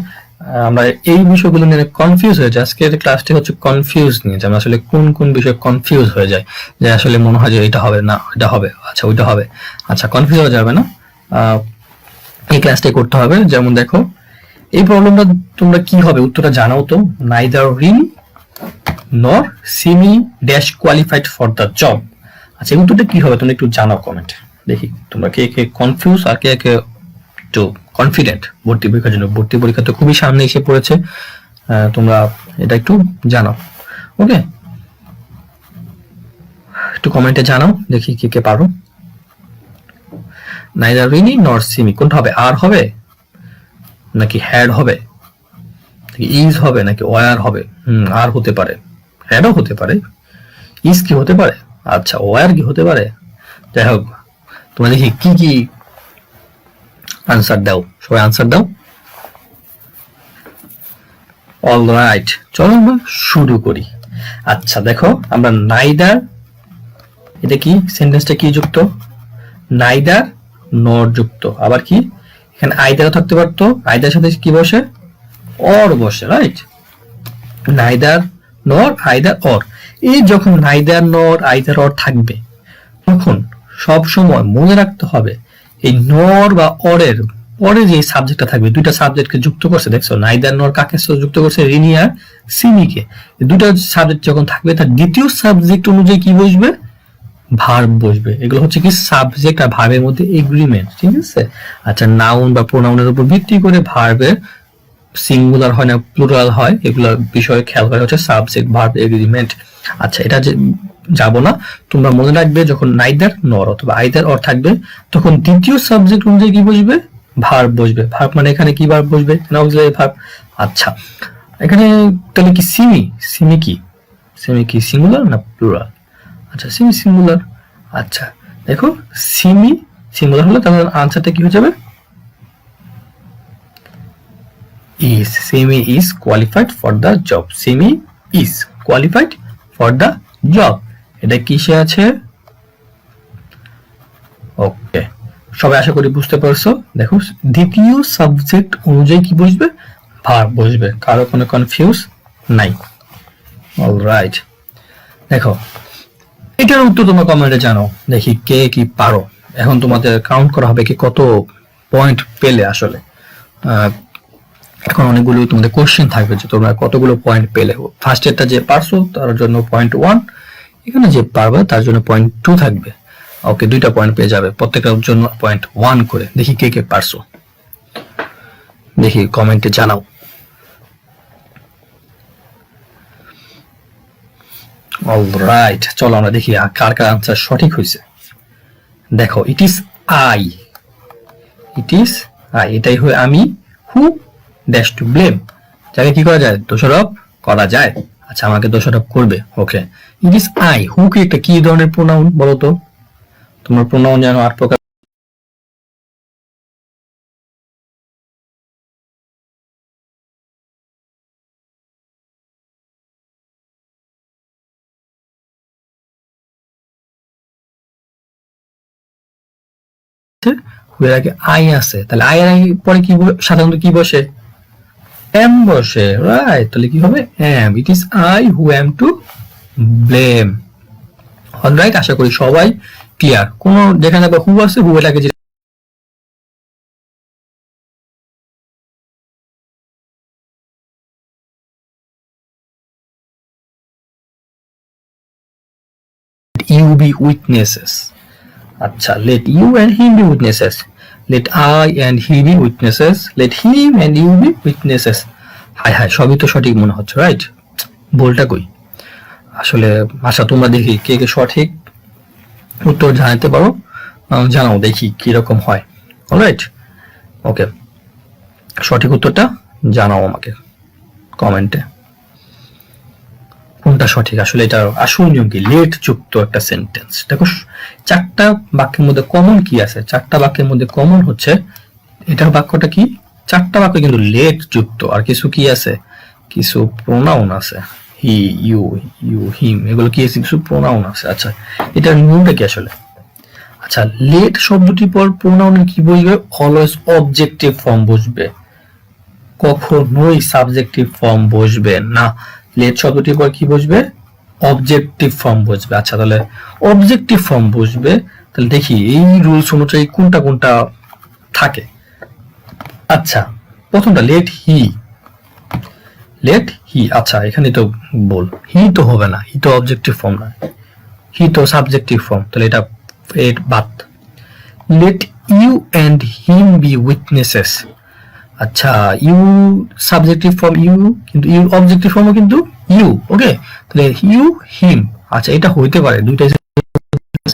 আমরা এই বিষয়গুলো নিয়ে কনফিউজ হয়ে যাই। আজকের ক্লাসটি হচ্ছে কনফিউজ নিয়ে, যে আমরা আসলে কোন কোন বিষয়ে কনফিউজ হয়ে যায়, যে আসলে মনে হয় যে এটা হবে না, এটা হবে, আচ্ছা ওইটা হবে। আচ্ছা, কনফিউজ হয়ে যাবে না, এই ক্লাসটাই করতে হবে। যেমন দেখো, এই প্রবলেমটা তোমরা কি হবে উত্তরটা জানাও তো। নাইদার রিন নর Simi dash qualified for the job. আচ্ছা, এই উত্তরটা কি হবে তোমরা একটু জানাও কমেন্টে। দেখি তোমরা কে কে কনফিউজ আর কে কে একটু কনফিডেন্ট ভর্তি পরীক্ষার জন্য। ভর্তি পরীক্ষা তো খুবই সামনে এসে পড়েছে, তোমরা এটা একটু জানাও। ওকে, একটু কমেন্টে জানাও, দেখি কে কে পারো। নাইদার রিনি নর সিমি কোনটা হবে? আর হবে নাকি হ্যাড হবে, নাকি ইজ হবে, নাকি ওয়ার হবে? আর হতে পারে, হ্যাডও হতে পারে, ইজ কি হতে পারে, আচ্ছা ওয়ার কি হতে পারে। যাই হোক, তোমরা দেখি কি কি আনসার দাও, সবাই আনসার দাও। অলরাইট, চলো আমরা শুরু করি। আচ্ছা দেখো, আমরা নাইদার, এটা কি সেন্টেন্সটা কি যুক্ত? নাইদার নর যুক্ত। আবার কি এখানে আইদারও থাকতে পারতো, আইদার সাথে কি বসে? অর বসে, রাইট? নাইদার নর আইদার অর। এই যখন নাইদার নর আইদার অর থাকবে, তখন সব সময় মনে রাখতে হবে এই নর বা অরের পরে যে সাবজেক্টটা থাকবে, দুইটা সাবজেক্টকে যুক্ত করছে। দেখছো নাইদার নর কাকে যুক্ত করছে? রিনি আর সিমিকে। দুটো সাবজেক্ট যখন থাকবে, তার দ্বিতীয় সাবজেক্ট অনুযায়ী কি বসবে? ভার্ব বসবে। এগুলো হচ্ছে কি সাবজেক্ট আর ভার্বের মধ্যে এগ্রিমেন্ট, ঠিক আছে? আচ্ছা, নাউন বা প্রোনাউনের উপর ভিত্তি করে ভার্বের সিঙ্গুলার হয় না প্লুরাল হয়, এগুলো বিষয়ে খেয়াল করা হচ্ছে সাবজেক্ট ভার্ব এগ্রিমেন্ট। আচ্ছা, এটা যে যাব না, তোমরা মনে রাখবে যখন নাইদার নর অথবা আইদার অর থাকবে, তখন দ্বিতীয় সাবজেক্ট অনুযায়ী কি বসবে? ভার্ব বসবে। ভার্ব মানে এখানে কি ভার্ব বসবে? Auxiliary verb. আচ্ছা, এখানে তাহলে কি সিমি, সিমি কি, সিমি কি সিঙ্গুলার না প্লুরাল? আচ্ছা, সিমি সিঙ্গুলার। আচ্ছা দেখো, সিমি সিঙ্গুলার হলে তাহলে আনসারটা কি হয়ে যাবে? is. Simi is qualified for the job. Simi is qualified for the job. এটা কিসে আছে? ওকে, সবাই আশা করি বুঝতে পারছো। দেখো, দ্বিতীয় সাবজেক্ট অনুযায়ী কি বসবে? ভার্ব বসবে। কারো কোনো কনফিউজ নাই? অলরাইট, দেখো এটার উত্তর তোমরা কমেন্টে জানাও, দেখি কে কি পারো। এখন তোমাদের কাউন্ট করা হবে কি কত পয়েন্ট পেলে। আসলে এখন অনেকগুলো তোমাদের কোশ্চেন থাকবে যে তোমরা কতগুলো পয়েন্ট পেলে। ফার্স্ট এরটা যে পারছো তার জন্য 0.1, এখানে যে পারবে তার জন্য 0.2 থাকবে। ওকে, 2টা পয়েন্ট পেয়ে যাবে, প্রত্যেকটার জন্য 0.1 করে। দেখি কে কে পারছো, দেখি কমেন্টে জানাও। অলরাইট, চলো আমরা দেখি কার কার আনসার সঠিক হয়েছে। দেখো, ইট is I, it is I, এটাই হয় আমি। হু ড্যাশ টু ব্লেম, যাকে কি করা যায়? দোষারোপ করা যায়। আচ্ছা, আমাকে দোষারোপ করবে। ওকে, ইট ইজ আই। হু কি একটা কি ধরনের প্রোনাউন বলো তো? তোমার প্রোনাউন জানো 8 প্রকার। হু এর আগে আই আছে, তাহলে আই এর আগে পরে কি সাধারণত কি বসে? এম বসে, রাইট? তাহলে কি হবে? Am. It is I who am to blame. Alright, আশা করি সবাই ক্লিয়ার। কোন যেখানে হু আছে, হু এর আগে ইউ বি উইটনেসেস। আচ্ছা, let you and him be witnesses, let I and he be witnesses, let him and you be witnesses. হায় হায়, সবই তো সঠিক মনে হচ্ছে, রাইট? ভুলটা কই? আসলে আশা তোমরা দেখি কে কে সঠিক উত্তর জানাতে পারো, জানাও দেখি কিরকম হয়। অলরাইট, ওকে, সঠিক উত্তরটা জানাও আমাকে কমেন্টে, কোনটা সঠিক। আসলে এটা আসল নিয়ম কি, লেট যুক্ত একটা সেন্টেন্স। দেখো চারটা বাক্যের মধ্যে কমন কি আছে, চারটা বাক্যের মধ্যে কমন হচ্ছে এটার বাক্যটা কি, চারটা বাক্য কিন্তু লেট যুক্ত, আর কিছু কি আছে, কিছু প্রোনাউন আছে, হি, ইউ, হিম, এগুলো কি আছে, কিছু প্রোনাউন আছে। আচ্ছা, এটার নিয়মটা কি আসলে? আচ্ছা, লেট শব্দটি পর প্রোনাউনের কি বসবে? অলওয়েজ অবজেক্টিভ ফর্ম বসবে, কখনোই সাবজেক্টিভ ফর্ম বসবে না। লেট শব্দটির পর কি বসবে? অবজেক্টিভ ফর্ম বসবে। আচ্ছা, তাহলে অবজেক্টিভ ফর্ম বসবে, তাহলে দেখি এই রুলস অনুযায়ী কোনটা কোনটা থাকে। আচ্ছা, প্রথমটা লেট হি, লেট হি। আচ্ছা, এখানে তো বল, হি তো হবে না, হি তো অবজেক্টিভ ফর্ম না, হি তো সাবজেক্টিভ ফর্ম, তাহলে এটা এর বাদ। Let you and him be witnesses. আচ্ছা, ইউ সাবজেক্টিভ ফর্ম ইউ, কিন্তু ইউ অবজেক্টিভ ফর্মও কিন্তু ইউ, ওকে, তাহলে ইউ হিম। আচ্ছা, এটা হইতে পারে দুইটাই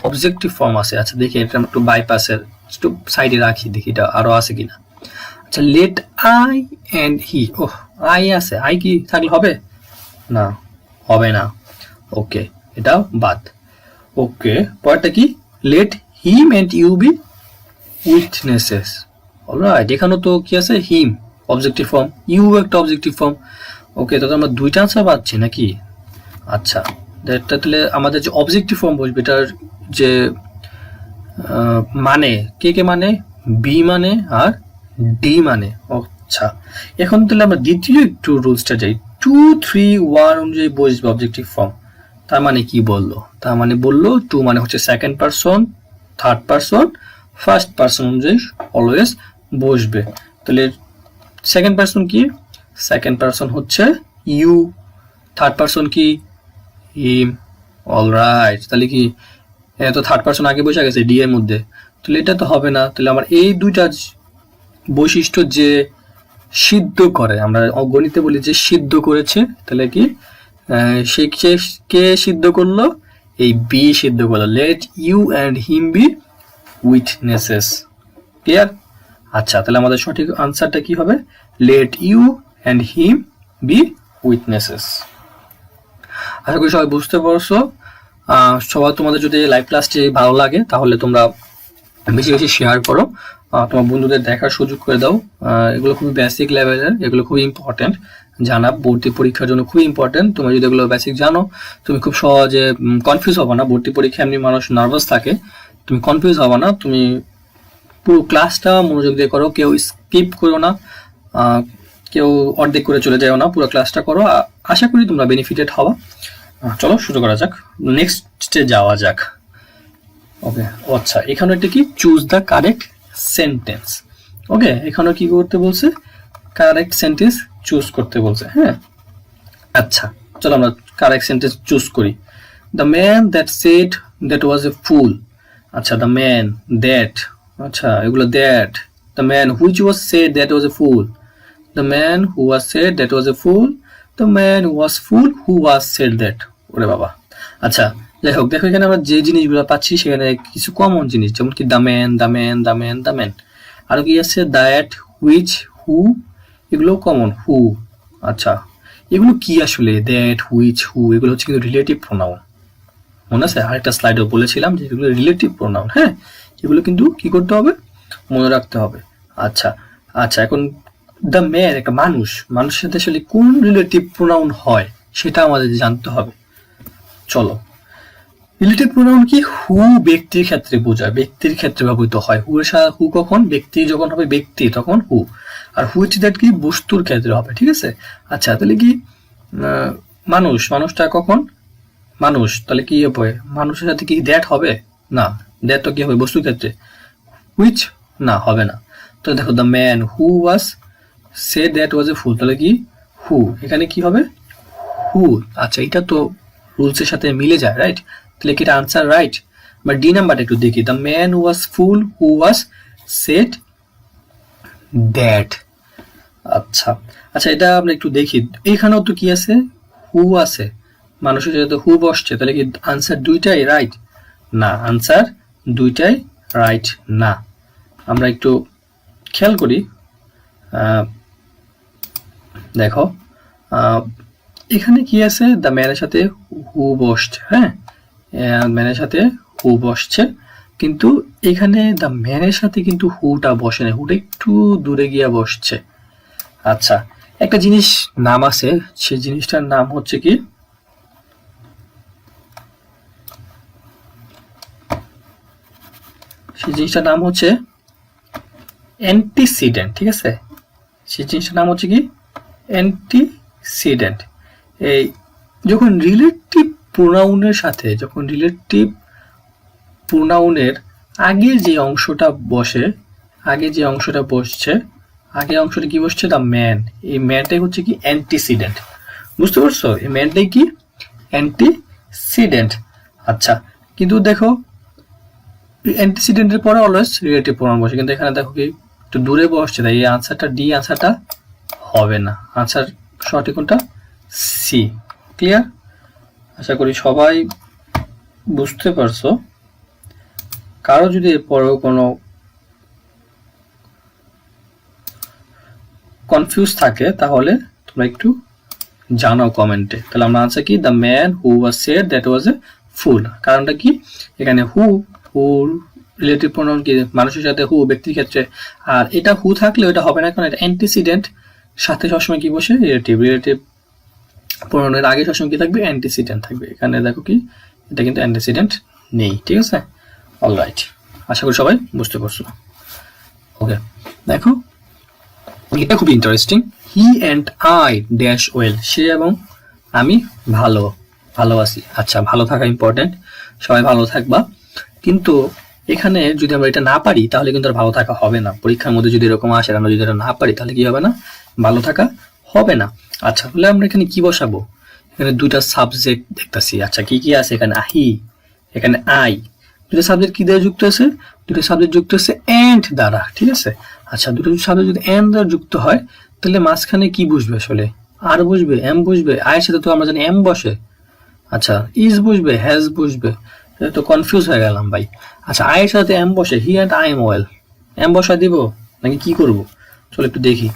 অবজেক্টিভ ফর্ম আছে। আচ্ছা, দেখি এটা একটু বাইপাসের একটু সাইডে রাখি, দেখি এটা আরো আছে কিনা। আচ্ছা, let I and he, oh I আছে, আই কি থাকলে হবে না, হবে না, ওকে, এটা বাদ। ওকে, পরেরটা কি? Let him and you be witnesses. Alright, এখানে তো কি আছে, হিম অবজেক্টিভ ফর্ম, ইউ একটা অবজেক্টিভ ফর্ম, ওকে, তো আমরা দুইটা আনসার পাচ্ছি নাকি? আচ্ছা, তাহলে আমাদের যে অবজেক্টিভ ফর্ম বসবে এটার যে মানে, কে কে মানে, বি মানে আর ডি মানে। আচ্ছা, এখন তাহলে আমরা দ্বিতীয় একটু রুলসটা যাই, 2, 3, 1 অনুযায়ী বসবে অবজেক্টিভ ফর্ম। তার মানে কি বললো? তার মানে বললো 2 মানে হচ্ছে second person, third person, first person অনুযায়ী অলওয়েজ বসবে। তাহলে সেকেন্ড পারসন কি? সেকেন্ড পারসন হচ্ছে ইউ, থার্ড পারসন কি? হিম। অলরাইট, তাহলে কি তো থার্ড পারসন আগে বসে গেছে ডি এর মধ্যে, তাহলে এটা তো হবে না। তাহলে আমার এই দুইটা বৈশিষ্ট্য যে সিদ্ধ করে, আমরা গণিতে বলি যে সিদ্ধ করেছে, তাহলে কি সে কে সিদ্ধ করলো? এই বি সিদ্ধ করলো, let you and him be witnesses. Clear? আচ্ছা, তাহলে আমাদের সঠিক আনসারটা কি হবে? Let you and him be witnesses. আশা করি সবাই বুঝতে পারছো। সবাই তোমাদের যদি লাইভ ক্লাসটি ভালো লাগে তাহলে তোমরা বেশি বেশি শেয়ার করো, তোমার বন্ধুদের দেখার সুযোগ করে দাও। এগুলো খুবই বেসিক লেভেলের, এগুলো খুবই ইম্পর্টেন্ট জানা, ভর্তি পরীক্ষার জন্য খুবই ইম্পর্টেন্ট। তুমি যদি এগুলো বেসিক জানো তুমি খুব সহজে কনফিউজ হবে না। ভর্তি পরীক্ষা এমনি মানুষ নার্ভাস থাকে, তুমি কনফিউজ হবে না। তুমি পুরো ক্লাসটা মনোযোগ দিয়ে করো, কেউ স্কিপ করো না, কেউ অর্ধেক করে চলে যাও না, পুরো ক্লাসটা করো। আশা করি তোমরা বেনিফিটেড হবা। চলো শুরু করা যাক, নেক্সটে যাওয়া যাক। ওকে, আচ্ছা, এখানে একটা কি, চুজ দ্য কারেক্ট সেন্টেন্স। ওকে, এখানে কি করতে বলছে? কারেক্ট সেন্টেন্স চুজ করতে বলছে। হ্যাঁ, আচ্ছা, চলো আমরা কারেক্ট সেন্টেন্স চুজ করি। The man that said that was a fool. আচ্ছা, দ্য ম্যান দ্যাট, আচ্ছা এগুলো that, the man which was said that was a fool, the man who was said that was a fool, the man who was fool who was said that. ওরে বাবা। আচ্ছা, যাই হোক, দেখো এখানে আমরা যে জিনিসগুলো পাচ্ছি সেখানে কিছু কমন জিনিস, যেমন কি the man, the man, the man, the man, আরো কি আছে দ্যাট, হুইচ, হু, এগুলো কমন, হু। আচ্ছা, এগুলো কি আসলে? দ্যাট, হুইচ, হু, এগুলো হচ্ছে কিন্তু রিলেটিভ প্রোনাউন। মনে আছে আরেকটা স্লাইডে বলেছিলাম যে এগুলো রিলেটিভ প্রোনাউন। হ্যাঁ, এগুলো কিন্তু কি করতে হবে? মনে রাখতে হবে। আচ্ছা আচ্ছা, এখন দ্য ম্যান একটা মানুষ, মানুষের সাথে আসলে কোন রিলেটিভ প্রোনাউন হয় সেটা আমাদের জানতে হবে। চলো, রিলেটিভ প্রোনাউন কি? হু ব্যক্তির ক্ষেত্রে বোঝায়, ব্যক্তির ক্ষেত্রে ব্যবহৃত হয়। হু কখন? ব্যক্তি যখন হবে ব্যক্তি তখন হু। আর হুইচ দ্যাট কি? বস্তুর ক্ষেত্রে হবে। ঠিক আছে? আচ্ছা, তাহলে কি মানুষ, মানুষটা কখন? মানুষ, তাহলে কি হবে? মানুষের সাথে কি দ্যাট হবে? না, দ্যাট তো কি হবে? বস্তুর ক্ষেত্রে। হুইচ না, হবে না। তো দেখো the man who was said that was a fool, তাহলে কি হু, এখানে কি হবে? হু। আচ্ছা, এটা তো রুলসের সাথে মিলে যায়, রাইট? তাহলে কি এটা আনসার রাইট? বা ডি নাম্বারটা একটু দেখি, the man was fool who was said that. আচ্ছা আচ্ছা, এটা আমরা একটু দেখি, এখানেও তো কি আছে, হু আছে, মানুষের সাথে হু বসছে, তাহলে কি আনসার দুইটাই রাইট? না, আনসার দুইটাই রাইট না। আমরা একটু খেয়াল করি, দেখো এখানে কি আছে, দ্য ম্যানের সাথে হু বসছে, হ্যাঁ ম্যানের সাথে হু বসছে, কিন্তু এখানে দ্য ম্যানের সাথে কিন্তু হুটা বসে না, হুটা একটু দূরে গিয়া বসছে। আচ্ছা, একটা জিনিস নাম আছে, সেই জিনিসটার নাম হচ্ছে কি, সেই জিনিসটার নাম হচ্ছে অ্যান্টিসিডেন্ট, ঠিক আছে? সেই জিনিসটার নাম হচ্ছে কি অ্যান্টিসিডেন্ট। এই যখন রিলেটিভ প্রোনাউনের সাথে, যখন রিলেটিভ প্রোনাউনের আগে যে অংশটা বসে, আগে যে অংশটা বসছে, আগে অংশটা কি বসছে, দ্য ম্যান, এই ম্যানটাই হচ্ছে কি অ্যান্টিসিডেন্ট। বুঝতে পারছো? এই ম্যানটাই কি অ্যান্টিসিডেন্ট। আচ্ছা, কিন্তু দেখো অ্যান্টিসিডেন্টের পরে অলওয়েজ রিলেটিভ প্রোনাউন বসে, কিন্তু এখানে দেখো কি একটু দূরে বসছে, তাই এই আনসারটা ডি আনসারটা হবে না। আনসার সঠিক কোনটা? সি। ক্লিয়ার? আশা করি সবাই বুঝতে পারছো। কারো যদি এরপরেও কোনো কনফিউজ থাকে তাহলে তোমরা একটু জানাও কমেন্টে। তাহলে আমরা আনসার কি, the man who was said that was a fool. কারণটা কি, এখানে হু রিলেটিভ প্রোনাউন কি, মানুষের সাথে হু ব্যক্তির ক্ষেত্রে, আর এটা হু থাকলে এটা হবে না, কারণ এটা অ্যান্টিসিডেন্ট, সাথে সবসময় কি বসে, রিলেটিভ প্রোনাউনের আগে সবসময় কি থাকবে, অ্যান্টিসিডেন্ট থাকবে। এখানে দেখো কি এটা কিন্তু অ্যান্টিসিডেন্ট নেই, ঠিক আছে? অলরাইট, আশা করি সবাই বুঝতে পারছো। ওকে, দেখো এটা খুব interesting. He and I dash well, সে এবং আমি ভালো আছি। আচ্ছা, ভালো থাকা ইম্পর্টেন্ট, সবাই ভালো থাকবা, কিন্তু এখানে যদি আমরা এটা না পারি তাহলে কিন্তু আর ভালো থাকা হবে না। পরীক্ষার মধ্যে যদি এরকম আসে, আমরা যদি এটা না পারি তাহলে কি হবে না, ভালো থাকা হবে না। আচ্ছা, তাহলে আমরা এখানে কি বসাবো? এখানে দুইটা সাবজেক্ট দেখতেছি। আচ্ছা, কি কি আছে এখানে? হি, এখানে আই, দুটো সাবজেক্ট কি দ্বারা যুক্ত আছে? দুটো সাবজেক্ট যুক্ত আছে এন্ড দ্বারা, ঠিক আছে? আচ্ছা, দুটো সাবজেক্ট যদি এন্ড দ্বারা যুক্ত হয় তাহলে মাঝখানে কি বসবে আসলে? আর বসবে, এম বসবে? আয়ের সাথে তো আমরা জানি এম বসে। আচ্ছা, ইজ বসবে, হ্যাজ বসবে, তো কনফিউজ হয়ে গেলাম ভাই। আচ্ছা, আয়ের সাথে এম বসে, he and I am well, am বসা দিব নাকি কি করব? চলো একটু দেখি।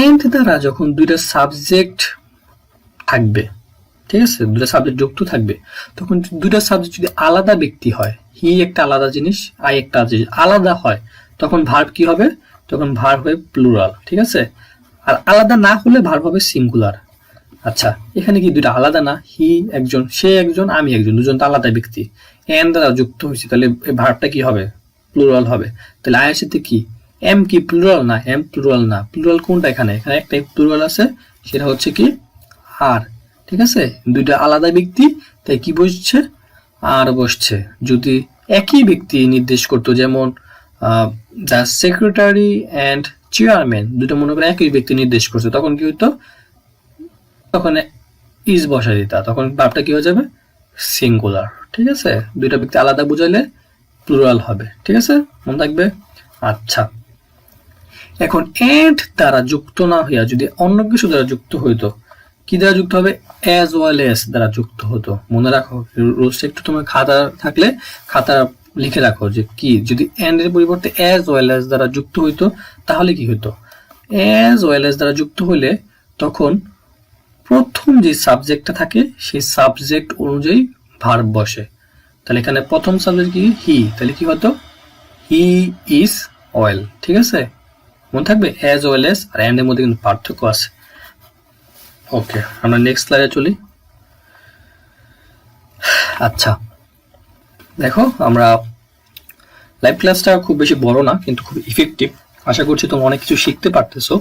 এন্ড দ্বারা যখন দুইটা সাবজেক্ট থাকবে, ঠিক আছে, দুটো সাবজেক্ট যুক্ত থাকবে, তখন দুটো সাবজেক্ট যদি আলাদা ব্যক্তি হয়, হি একটা আলাদা জিনিস, আই একটা জিনিস আলাদা হয়, তখন ভার্ব কি হবে? তখন ভার্ব হবে প্লুরাল, ঠিক আছে? আর আলাদা না হলে ভার্ব হবে সিঙ্গুলার। আচ্ছা, এখানে কি দুইটা আলাদা না? হি একজন, সে একজন, আমি একজন, দুজন তো আলাদা ব্যক্তি, এন দ্বারা যুক্ত হয়েছে, তাহলে ভার্বটা কি হবে? প্লুরাল হবে। তাহলে আয়ের সাথে কি এম, কি প্লুরাল না? এম প্লুরাল না। প্লুরাল কোনটা? এখানে একটাই প্লুরাল আছে, সেটা হচ্ছে কি আর, ঠিক আছে? দুইটা আলাদা ব্যক্তি, তাই কি বসছে? আর বসছে। যদি একই ব্যক্তি নির্দেশ করতো, যেমন দ্য সেক্রেটারি অ্যান্ড চেয়ারম্যান, দুটো মনে করে একই ব্যক্তি নির্দেশ করছে, তখন কি হতো? তখন ইজ বসা দিতা, তখন ভার্বটা কি হয়ে যাবে? সিঙ্গুলার, ঠিক আছে? দুইটা ব্যক্তি আলাদা বুঝাইলে প্লুরাল হবে, ঠিক আছে? মনে থাকবে। আচ্ছা, এখন এন্ড দ্বারা যুক্ত না হইয়া যদি অন্য কিছু দ্বারা যুক্ত হইতো, কি দ্বারা যুক্ত হবে? অ্যাজ ওয়েল এস দ্বারা যুক্ত হতো। মনে রাখো, রোজটা একটু তোমার খাতা থাকলে খাতা লিখে রাখো যে কি, যদি এন্ড এর পরিবর্তে অ্যাজ ওয়েল এস দ্বারা যুক্ত হইতো তাহলে কি হইতো? অ্যাজ ওয়েল এস দ্বারা যুক্ত হইলে তখন প্রথম যে সাবজেক্টটা থাকে সেই সাবজেক্ট অনুযায়ী ভার্ব বসে। তাহলে এখানে প্রথম সাবজেক্ট কি? হি, তাহলে কি হতো? হি ইজ ওয়েল, ঠিক আছে? মনে থাকবে অ্যাজ ওয়েল এস আর এন্ড এর মধ্যে কিন্তু পার্থক্য আছে। ওকে, আমরা নেক্সট স্লাইডে চলি। আচ্ছা, দেখো আমরা লাইভ ক্লাসটা খুব বেশি বড় না, কিন্তু খুব ইফেক্টিভ। আশা করছি তোমরা অনেক কিছু শিখতে পারতেছো।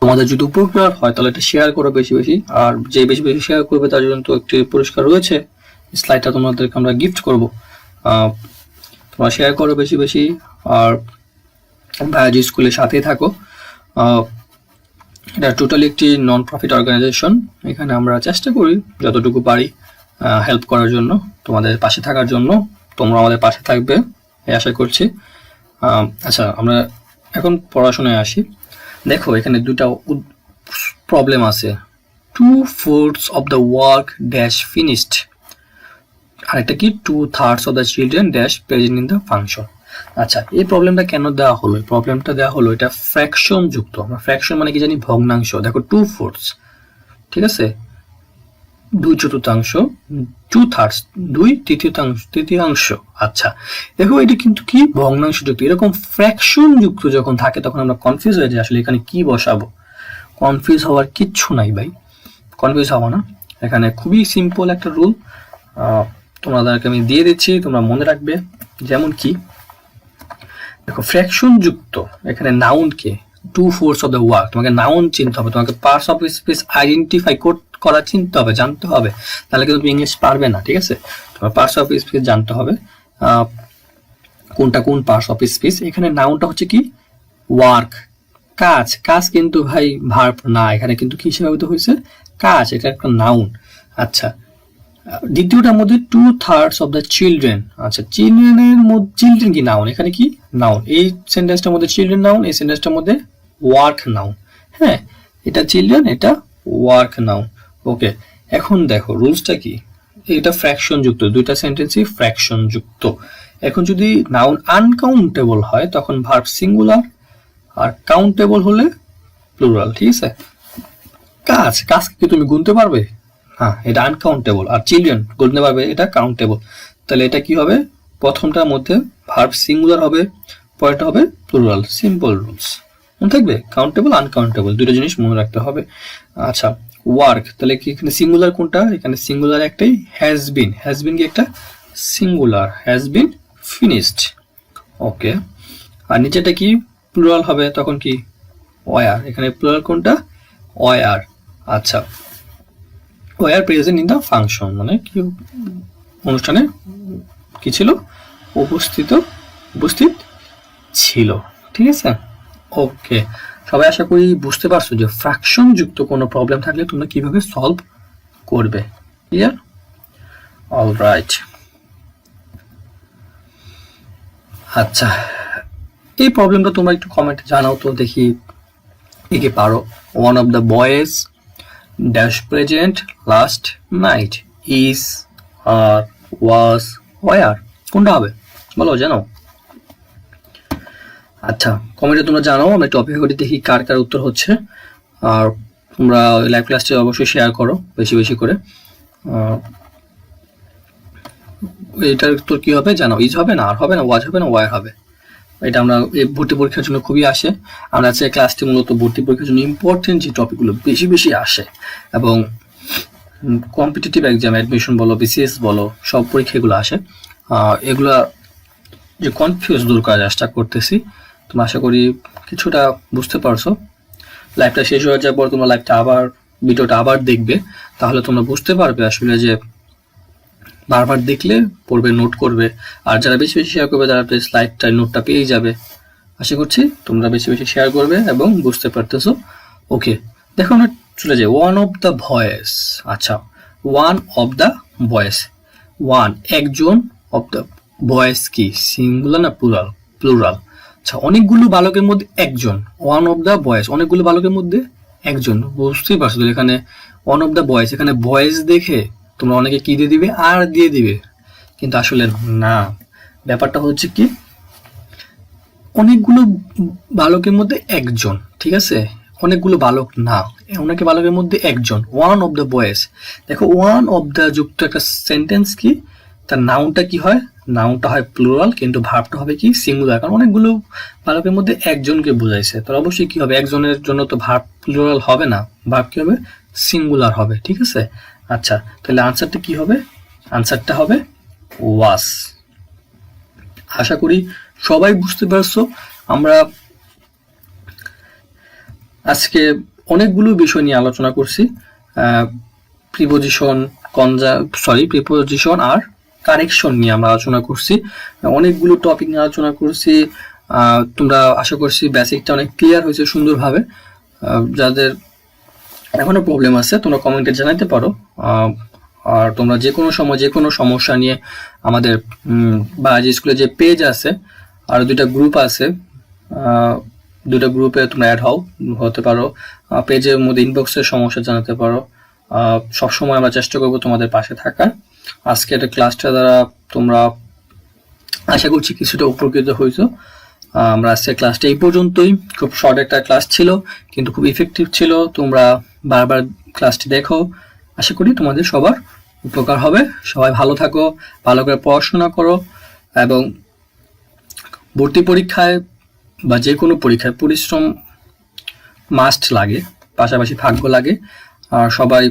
তোমাদের যদি উপকার হয় তাহলে এটা শেয়ার করো বেশি বেশি, আর যে বেশি বেশি শেয়ার করবে তার জন্য তো একটি পুরস্কার রয়েছে, স্লাইডটা তোমাদেরকে আমরা গিফট করব। তোমরা শেয়ার করো বেশি বেশি, আর ভাইজি স্কুলের সাথেই থাকো। এটা টোটালি একটি নন প্রফিট অর্গানাইজেশন। এখানে আমরা চেষ্টা করি যতটুকু পারি হেল্প করার জন্য, তোমাদের পাশে থাকার জন্য। তোমরা আমাদের পাশে থাকবে এই আশা করছি। আচ্ছা, আমরা এখন পড়াশোনায় আসি। দেখো এখানে দুটা প্রবলেম আছে। 2/4 of the work dash finished, আরেকটা কি 2/3 of the children dash present in the function। আচ্ছা, এই প্রবলেমটা কেন দেওয়া হলো? প্রবলেমটা দেওয়া হলো এটা ফ্র্যাকশন যুক্ত। আমরা ফ্র্যাকশন মানে কি জানি? ভগ্নাংশ। দেখো 2/4, ঠিক আছে, 2/4, 2/3, 2/3। আচ্ছা, দেখো এটা কিন্তু কি ভগ্নাংশ যুক্ত। এরকম ফ্র্যাকশন যুক্ত যখন থাকে তখন আমরা কনফিউজ হয়ে যাই আসলে এখানে কি বসাবো। কনফিউজ হওয়ার কিচ্ছু নাই ভাই, কনফিউজ হবো না। এখানে খুবই সিম্পল একটা রুল তোমাদেরকে আমি দিয়ে দিচ্ছি, তোমরা মনে রাখবে। যেমন কি দেখো ফ্র্যাকশন যুক্ত, এখানে noun K 2/4 of the work, তোমাকে নাউন চিনতে হবে, তোমাকে পার্টস অফ স্পিচ আইডেন্টিফাই করা চিনতে হবে, জানতে হবে, তাহলে কিন্তু তুমি ইংলিশ পারবে না। ঠিক আছে, তোমার পার্টস অফ স্পিচ জানতে হবে কোনটা কোন পার্টস অফ স্পিচ। এখানে নাউনটা হচ্ছে কি ওয়ার্ক, কাজ। কাজ কিন্তু ভাই ভার্ব না, এখানে কিন্তু কি হিসেবে ব্যবহৃত হয়েছে? কাজ, এটা একটা নাউন। আচ্ছা, দ্বিতীয়টার মধ্যে 2/3 of the children। আচ্ছা, চিলড্রেনের মধ্যে চিলড্রেন কি নাউন? এখানে কি নাউন? এই সেন্টেন্সটার মধ্যে চিলড্রেন নাউন, এই সেন্টেন্সটার মধ্যে ওয়ার্ক নাউন। হ্যাঁ, এটা চিলড্রেন, এটা ওয়ার্ক নাউন। ওকে, এখন দেখো রুলসটা কি, এটা ফ্র্যাকশন যুক্ত, দুইটা সেন্টেন্সই ফ্র্যাকশন যুক্ত। এখন যদি নাউন আনকাউন্টেবল হয় তখন ভার্ব সিঙ্গুলার, আর কাউন্টেবল হলে প্লুরাল। ঠিক আছে, কাজ, কাজকে তুমি গুনতে পারবে? হ্যাঁ, এটা আনকাউন্টেবল। আর চিলড্রেন গুনতে পারবে, এটা কাউন্টেবল। তাহলে এটা কি হবে? প্রথমটার মধ্যে ভার্ব সিঙ্গুলার হবে, পরেরটা হবে প্লুরাল। সিম্পল রুলস মনে থাকবে, কাউন্টেবল আনকাউন্টেবল দুটো জিনিস মনে রাখতে হবে। আচ্ছা, ওয়ার্ক, তাহলে কি এখানে সিঙ্গুলার কোনটা? এখানে সিঙ্গুলার একটাই, হ্যাজ বিন। হ্যাজ বিন কি একটা সিঙ্গুলার, হ্যাজ বিন ফিনিশড। ওকে, আর নিচেটা কি প্লুরাল হবে, তখন কি ওয়ার। এখানে প্লুরাল কোনটা? ওয়ার। আচ্ছা, were present in the function, মানে কি অনুষ্ঠানে কি ছিল? উপস্থিত ছিল। ঠিক আছে, ওকে, সবাই আশা করি বুঝতে পারছো যে ফ্র্যাকশন যুক্ত কোনো প্রবলেম থাকলে তোমরা কিভাবে সলভ করবে। ক্লিয়ার? অলরাইট। আচ্ছা, এই প্রবলেমটা তোমরা একটু কমেন্টে জানাও তো দেখি কি পারো। One of the boys dash present last night, is, are, was, were, কোনটা হবে বলো, জানো? আচ্ছা, কমেন্টে তোমরা জানাও, আমরা একটু অপেক্ষা করি দেখি কার কার উত্তর হচ্ছে। আর তোমরা লাইভ ক্লাসটি অবশ্যই শেয়ার করো বেশি বেশি করে। এটার উত্তর কি হবে জানো? ইজ হবে না, আর হবে না, ওয়াজ হবে না, ওয়ার হবে। এটা আমরা এই ভর্তি পরীক্ষার জন্য খুবই আসে। আমরা আজকে ক্লাসটি মূলত ভর্তি পরীক্ষার জন্য ইম্পর্টেন্ট যে টপিকগুলো বেশি বেশি আসে, এবং কম্পিটিটিভ এক্সাম, অ্যাডমিশন বলো, বিসিএস বলো, সব পরীক্ষাগুলো আসে। এগুলা যে কনফিউজ দূর করার চেষ্টা করতেছি। তোমরা আশা করি কিছুটা বুঝতে পারছো। লাইভটা শেষ হয়ে যাওয়ার পর তোমরা লাইভটা আবার, ভিডিওটা আবার দেখবে, তাহলে তোমরা বুঝতে পারবে আসলে যে বারবার দেখলে পড়বে, নোট করবে। আর যারা বেশি বেশি শেয়ার করবে তারা স্লাইডটা, নোটটা পেয়ে যাবে। আশা করছি তোমরা বেশি বেশি শেয়ার করবে এবং বুঝতে পারতেছো। ওকে, দেখো আমরা চলে যাই ওয়ান অফ দ্য ভয়েস। আচ্ছা, one of the voice, one একজন, অফ দ্য ভয়েস কি সিঙ্গুলার না প্লুরাল? প্লুরাল। আচ্ছা, অনেকগুলো বালকের মধ্যে একজন, ওয়ান অফ দ্য বয়েস, অনেকগুলো বালকের মধ্যে একজন। বুঝতেই পারছো এখানে ওয়ান অফ দ্য বয়েস, এখানে ভয়েস দেখে তোমরা অনেকে কি দিয়ে দিবে? আর দিয়ে দিবে, কিন্তু আসলে না। ব্যাপারটা হচ্ছে কি অনেকগুলো বালকের মধ্যে একজন, ঠিক আছে, অনেকগুলো বালক না, অনেকে বালকের মধ্যে একজন, ওয়ান অফ দ্য বয়েস। দেখো ওয়ান অফ দ্য যুক্ত একটা সেন্টেন্স কি, তার নাউনটা কি হয়? নাউনটা হয় প্লুরাল, কিন্তু ভার্বটা হবে কি সিঙ্গুলার, কারণ অনেকগুলো বালকের মধ্যে একজনকে বোঝাইছে। তো অবশ্যই কি হবে? একজনের জন্য তো ভার্ব প্লুরাল হবে না, ভার্ব কি হবে? সিঙ্গুলার হবে। ঠিক আছে, আচ্ছা, তাহলে আনসারটা কি হবে? আনসারটা হবে ওয়াস। আশা করি সবাই বুঝতে পারছো। আমরা আজকে অনেকগুলো বিষয় নিয়ে আলোচনা করছি, প্রিপোজিশন, প্রিপোজিশন আর কারেকশন নিয়ে আমরা আলোচনা করছি, অনেকগুলো টপিক নিয়ে আলোচনা করছি। তোমরা আশা করছি বেসিকটা অনেক ক্লিয়ার হয়েছে সুন্দরভাবে। যাদের এখনো প্রবলেম আছে তোমরা কমেন্টে জানাতে পারো। আর তোমরা যে কোনো সময় যে কোনো সমস্যা নিয়ে আমাদের বালাজি স্কুলে যে পেজ আছে আর দুইটা গ্রুপ আছে, দুইটা গ্রুপে তোমরা অ্যাড হতে পারো। পেজের মধ্যে ইনবক্সের সমস্যা জানাতে পারো। সবসময় আমরা চেষ্টা করবো তোমাদের পাশে থাকার। আজকে একটা ক্লাসটা দ্বারা তোমরা আশা করছি কিছুটা উপকৃত হয়েছো। আমরা আজকে ক্লাসটা এই পর্যন্তই। খুব শর্ট একটা ক্লাস ছিল কিন্তু খুব ইফেক্টিভ ছিল। তোমরা বারবার ক্লাসটি দেখো, আশা করি তোমাদের সবার উপকার হবে। সবাই ভালো থাকো, ভালো করে পড়াশোনা করো এবং ভর্তি পরীক্ষায় বা যে কোনো পরীক্ষায় পরিশ্রম মাস্ট লাগে, পাশাপাশি ভাগ্য লাগে। আর সবাই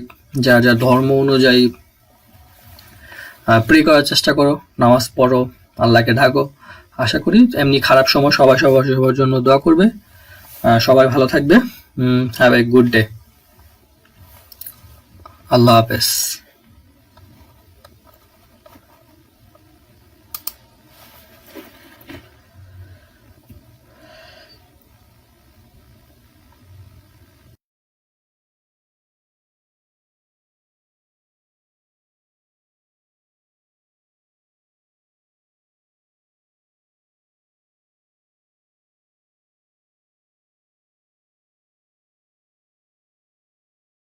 যার যার ধর্ম অনুযায়ী প্রে করার চেষ্টা করো, নামাজ পড়ো, আল্লাহকে ডাকো। আশা করি এমনি খারাপ সময় সবার জন্য দোয়া করবে। সবাই ভালো থাকবে। Have a good day. আল্লাহ হাফেজ।